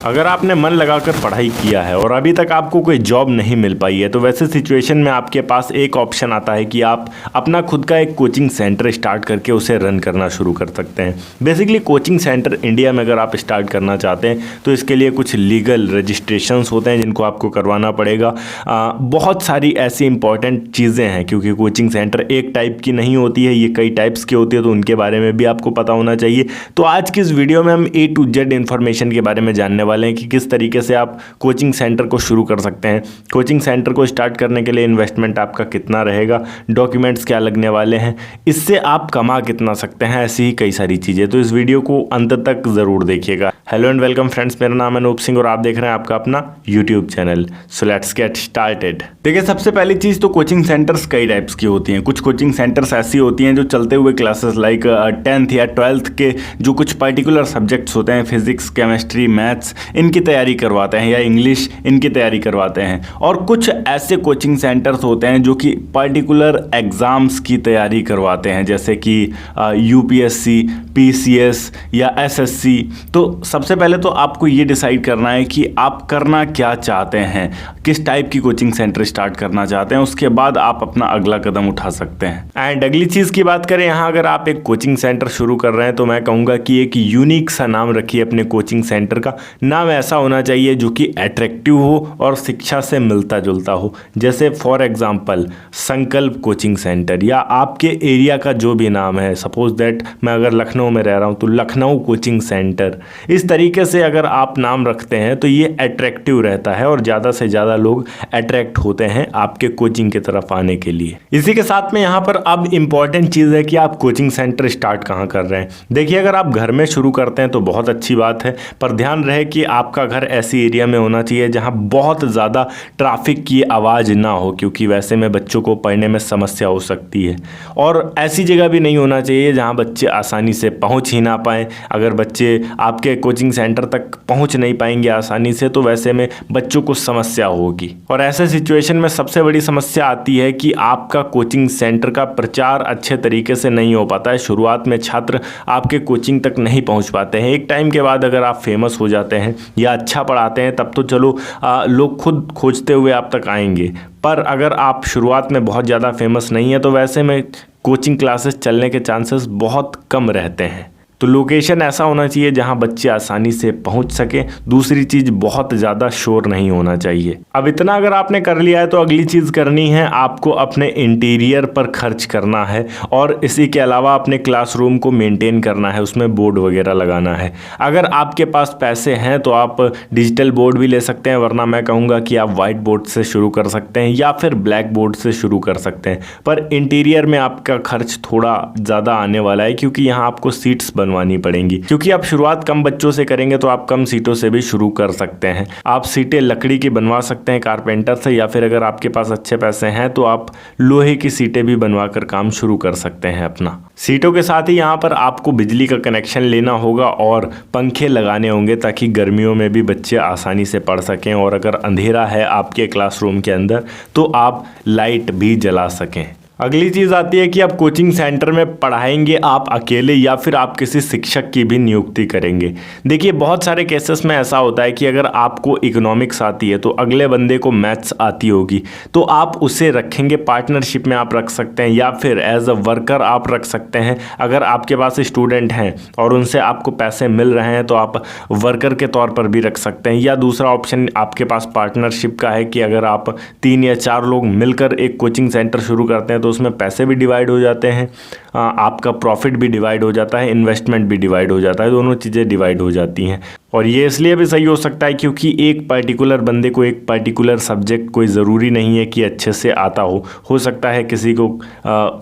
अगर आपने मन लगाकर पढ़ाई किया है और अभी तक आपको कोई जॉब नहीं मिल पाई है तो वैसे सिचुएशन में आपके पास एक ऑप्शन आता है कि आप अपना खुद का एक कोचिंग सेंटर स्टार्ट करके उसे रन करना शुरू कर सकते हैं। बेसिकली कोचिंग सेंटर इंडिया में अगर आप स्टार्ट करना चाहते हैं तो इसके लिए कुछ लीगल रजिस्ट्रेशंस होते हैं जिनको आपको करवाना पड़ेगा। बहुत सारी ऐसी इंपॉर्टेंट चीज़ें हैं क्योंकि कोचिंग सेंटर एक टाइप की नहीं होती है, ये कई टाइप्स की होती है, तो उनके बारे में भी आपको पता होना चाहिए। तो आज की इस वीडियो में हम A to Z इन्फॉर्मेशन के बारे में जानने वाले हैं कि किस तरीके से आप कोचिंग सेंटर को शुरू कर सकते हैं। कोचिंग सेंटर को स्टार्ट करने के लिए इन्वेस्टमेंट आपका कितना रहेगा, डॉक्यूमेंट्स क्या लगने वाले हैं, इससे आप कमा कितना सकते हैं, ऐसी ही कई सारी चीज़ें। तो इस वीडियो को अंत तक ज़रूर देखिएगा। हेलो एंड वेलकम फ्रेंड्स, मेरा नाम है अनूप सिंह और आप देख रहे हैं आपका अपना YouTube channel. So let's get started. देखिए, सबसे पहली चीज़ तो कोचिंग सेंटर्स कई टाइप्स की होती हैं। कुछ कोचिंग सेंटर्स ऐसी होती हैं जो चलते हुए क्लासेस लाइक 10th या 12th के जो कुछ पर्टिकुलर सब्जेक्ट्स होते हैं, फिजिक्स, केमिस्ट्री, मैथ्स, इनकी तैयारी करवाते हैं या इंग्लिश, इनकी तैयारी करवाते हैं। और कुछ ऐसे कोचिंग सेंटर्स होते हैं जो कि पर्टिकुलर एग्ज़ाम्स की तैयारी करवाते हैं, जैसे कि UPSC, PCS या SSC। तो सबसे पहले तो आपको ये डिसाइड करना है कि आप करना क्या चाहते हैं, किस टाइप की कोचिंग सेंटर स्टार्ट करना चाहते हैं, उसके बाद आप अपना अगला कदम उठा सकते हैं। एंड अगली चीज़ की बात करें, यहाँ अगर आप एक कोचिंग सेंटर शुरू कर रहे हैं तो मैं कहूँगा कि एक यूनिक सा नाम रखिए अपने कोचिंग सेंटर का। नाम ऐसा होना चाहिए जो कि अट्रैक्टिव हो और शिक्षा से मिलता जुलता हो। जैसे फॉर एग्जाम्पल संकल्प कोचिंग सेंटर, या आपके एरिया का जो भी नाम है, सपोज दैट मैं अगर लखनऊ में रह रहा हूँ तो लखनऊ कोचिंग सेंटर। इस तरीके से अगर आप नाम रखते हैं तो ये अट्रैक्टिव रहता है और ज़्यादा से ज़्यादा लोग अट्रैक्ट होते हैं आपके कोचिंग की तरफ आने के लिए। इसी के साथ में यहाँ पर अब इम्पॉर्टेंट चीज़ है कि आप कोचिंग सेंटर स्टार्ट कहाँ कर रहे हैं। देखिए, अगर आप घर में शुरू करते हैं तो बहुत अच्छी बात है, पर ध्यान रहे कि आपका घर ऐसी एरिया में होना चाहिए जहाँ बहुत ज़्यादा ट्रैफिक की आवाज़ ना हो, क्योंकि वैसे में बच्चों को पढ़ने में समस्या हो सकती है। और ऐसी जगह भी नहीं होना चाहिए जहाँ बच्चे आसानी से पहुँच ही ना पाएँ। अगर बच्चे आपके कोचिंग सेंटर तक पहुँच नहीं पाएंगे आसानी से तो वैसे में बच्चों को समस्या होगी। और ऐसे सिचुएशन में सबसे बड़ी समस्या आती है कि आपका कोचिंग सेंटर का प्रचार अच्छे तरीके से नहीं हो पाता है। शुरुआत में छात्र आपके कोचिंग तक नहीं पहुंच पाते हैं। एक टाइम के बाद अगर आप फेमस हो जाते हैं या अच्छा पढ़ाते हैं तब तो चलो लोग खुद खोजते हुए आप तक आएंगे। पर अगर आप शुरुआत में बहुत ज़्यादा फेमस नहीं है तो वैसे में कोचिंग क्लासेस चलने के चांसेस बहुत कम रहते हैं। तो लोकेशन ऐसा होना चाहिए जहां बच्चे आसानी से पहुंच सके। दूसरी चीज़, बहुत ज़्यादा शोर नहीं होना चाहिए। अब इतना अगर आपने कर लिया है तो अगली चीज़ करनी है, आपको अपने इंटीरियर पर खर्च करना है और इसी के अलावा अपने क्लासरूम को मेंटेन करना है, उसमें बोर्ड वगैरह लगाना है। अगर आपके पास पैसे हैं तो आप डिजिटल बोर्ड भी ले सकते हैं, वरना मैं कहूँगा कि आप वाइट बोर्ड से शुरू कर सकते हैं या फिर ब्लैक बोर्ड से शुरू कर सकते हैं। पर इंटीरियर में आपका खर्च थोड़ा ज़्यादा आने वाला है क्योंकि यहाँ आपको सीट्स बनवानी पड़ेंगी। क्योंकि आप शुरुआत कम बच्चों से करेंगे तो आप कम सीटों से भी शुरू कर सकते हैं। आप सीटें लकड़ी की बनवा सकते हैं कारपेंटर से, या फिर अगर आपके पास अच्छे पैसे हैं तो आप लोहे की सीटें भी बनवा कर काम शुरू कर सकते हैं अपना। सीटों के साथ ही यहाँ पर आपको बिजली का कनेक्शन लेना होगा और पंखे लगाने होंगे ताकि गर्मियों में भी बच्चे आसानी से पढ़ सकें, और अगर अंधेरा है आपके क्लासरूम के अंदर तो आप लाइट भी जला सकें। अगली चीज़ आती है कि आप कोचिंग सेंटर में पढ़ाएंगे आप अकेले या फिर आप किसी शिक्षक की भी नियुक्ति करेंगे। देखिए, बहुत सारे केसेस में ऐसा होता है कि अगर आपको इकोनॉमिक्स आती है तो अगले बंदे को मैथ्स आती होगी, तो आप उसे रखेंगे, पार्टनरशिप में आप रख सकते हैं या फिर एज अ वर्कर आप रख सकते हैं। अगर आपके पास स्टूडेंट हैं और उनसे आपको पैसे मिल रहे हैं तो आप वर्कर के तौर पर भी रख सकते हैं। या दूसरा ऑप्शन आपके पास पार्टनरशिप का है कि अगर आप 3 या 4 लोग मिलकर एक कोचिंग सेंटर शुरू करते हैं तो उसमें पैसे भी डिवाइड हो जाते हैं, आपका प्रॉफिट भी डिवाइड हो जाता है, इन्वेस्टमेंट भी डिवाइड हो जाता है, दोनों चीज़ें डिवाइड हो जाती हैं। और ये इसलिए भी सही हो सकता है क्योंकि एक पर्टिकुलर बंदे को एक पर्टिकुलर सब्जेक्ट कोई ज़रूरी नहीं है कि अच्छे से आता हो सकता है किसी को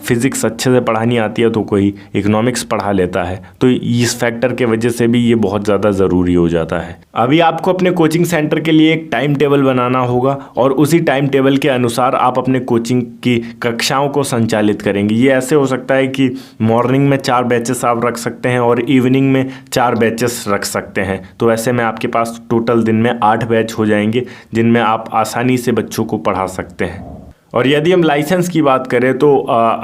फिज़िक्स अच्छे से पढ़ानी आती है तो कोई इकोनॉमिक्स पढ़ा लेता है। तो इस फैक्टर के वजह से भी ये बहुत ज़्यादा ज़रूरी हो जाता है। अभी आपको अपने कोचिंग सेंटर के लिए एक टाइम टेबल बनाना होगा और उसी टाइम टेबल के अनुसार आप अपने कोचिंग की कक्षाओं को संचालित करेंगे। ये ऐसे हो सकता है कि मॉर्निंग में 4 बैचेस आप रख सकते हैं और इवनिंग में 4 बैचेस रख सकते हैं। तो ऐसे में आपके पास टोटल दिन में 8 बैच हो जाएंगे जिनमें आप आसानी से बच्चों को पढ़ा सकते हैं। और यदि हम लाइसेंस की बात करें तो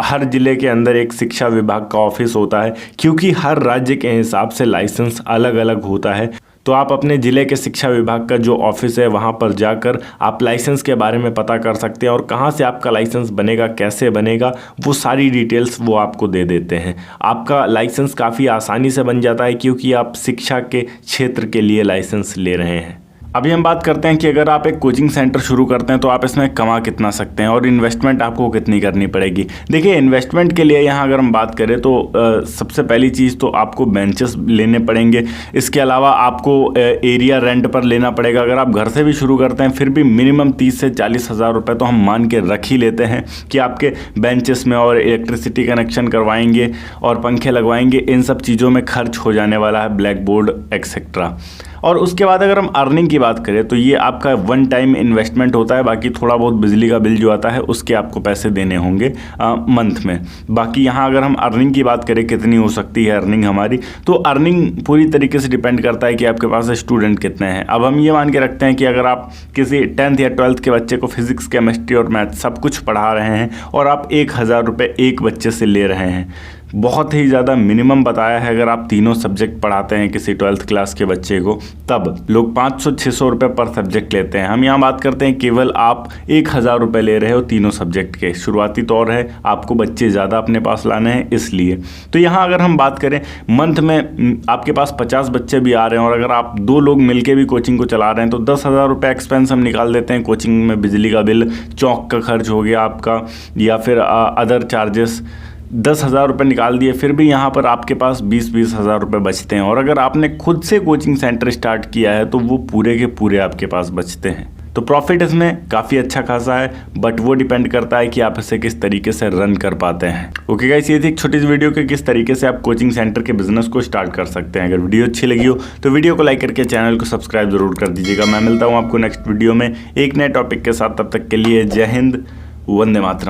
हर ज़िले के अंदर एक शिक्षा विभाग का ऑफिस होता है, क्योंकि हर राज्य के हिसाब से लाइसेंस अलग अलग होता है। तो आप अपने ज़िले के शिक्षा विभाग का जो ऑफिस है वहाँ पर जाकर आप लाइसेंस के बारे में पता कर सकते हैं और कहाँ से आपका लाइसेंस बनेगा, कैसे बनेगा, वो सारी डिटेल्स वो आपको दे देते हैं। आपका लाइसेंस काफ़ी आसानी से बन जाता है क्योंकि आप शिक्षा के क्षेत्र के लिए लाइसेंस ले रहे हैं। अभी हम बात करते हैं कि अगर आप एक कोचिंग सेंटर शुरू करते हैं तो आप इसमें कमा कितना सकते हैं और इन्वेस्टमेंट आपको कितनी करनी पड़ेगी। देखिए, इन्वेस्टमेंट के लिए यहाँ अगर हम बात करें तो सबसे पहली चीज़ तो आपको बेंचेस लेने पड़ेंगे। इसके अलावा आपको एरिया रेंट पर लेना पड़ेगा। अगर आप घर से भी शुरू करते हैं फिर भी मिनिमम 30 से 40 हज़ार रुपये तो हम मान के रख ही लेते हैं कि आपके बेंचेस में, और इलेक्ट्रिसिटी कनेक्शन करवाएंगे और पंखे लगवाएंगे, इन सब चीज़ों में खर्च हो जाने वाला है, ब्लैक बोर्ड एक्सेट्रा। और उसके बाद अगर हम अर्निंग की बात करें तो ये आपका वन टाइम इन्वेस्टमेंट होता है। बाकी थोड़ा बहुत बिजली का बिल जो आता है उसके आपको पैसे देने होंगे मंथ में। बाकी यहाँ अगर हम अर्निंग की बात करें कितनी हो सकती है अर्निंग हमारी, तो अर्निंग पूरी तरीके से डिपेंड करता है कि आपके पास स्टूडेंट कितने हैं। अब हम ये मान के रखते हैं कि अगर आप किसी 10th या 12th के बच्चे को फिजिक्स, केमिस्ट्री और मैथ सब कुछ पढ़ा रहे हैं और आप 1,000 रुपये एक बच्चे से ले रहे हैं, बहुत ही ज़्यादा मिनिमम बताया है। अगर आप तीनों सब्जेक्ट पढ़ाते हैं किसी 12th क्लास के बच्चे को तब लोग 500-600 रुपये पर सब्जेक्ट लेते हैं। हम यहाँ बात करते हैं केवल आप 1,000 रुपये ले रहे हो तीनों सब्जेक्ट के। शुरुआती तौर है, आपको बच्चे ज़्यादा अपने पास लाने हैं इसलिए। तो यहाँ अगर हम बात करें मंथ में आपके पास 50 बच्चे भी आ रहे हैं और अगर आप 2 लोग मिलके भी कोचिंग को चला रहे हैं तो 10,000 रुपये एक्सपेंस हम निकाल देते हैं। कोचिंग में बिजली का बिल, चौक का खर्च हो गया आपका, या फिर अदर चार्जेस, 10,000 रुपये निकाल दिए, फिर भी यहाँ पर आपके पास 20-20 हज़ार रुपये बचते हैं। और अगर आपने खुद से कोचिंग सेंटर स्टार्ट किया है तो वो पूरे के पूरे आपके पास बचते हैं। तो प्रॉफिट इसमें काफ़ी अच्छा खासा है, बट वो डिपेंड करता है कि आप इसे किस तरीके से रन कर पाते हैं। ओके गाइस, ये थी एक छोटी सी वीडियो कि किस तरीके से आप कोचिंग सेंटर के बिजनेस को स्टार्ट कर सकते हैं। अगर वीडियो अच्छी लगी हो तो वीडियो को लाइक करके चैनल को सब्सक्राइब जरूर कर दीजिएगा। मैं मिलता हूँ आपको नेक्स्ट वीडियो में एक नए टॉपिक के साथ। तब तक के लिए जय हिंद, वंदे मातरम।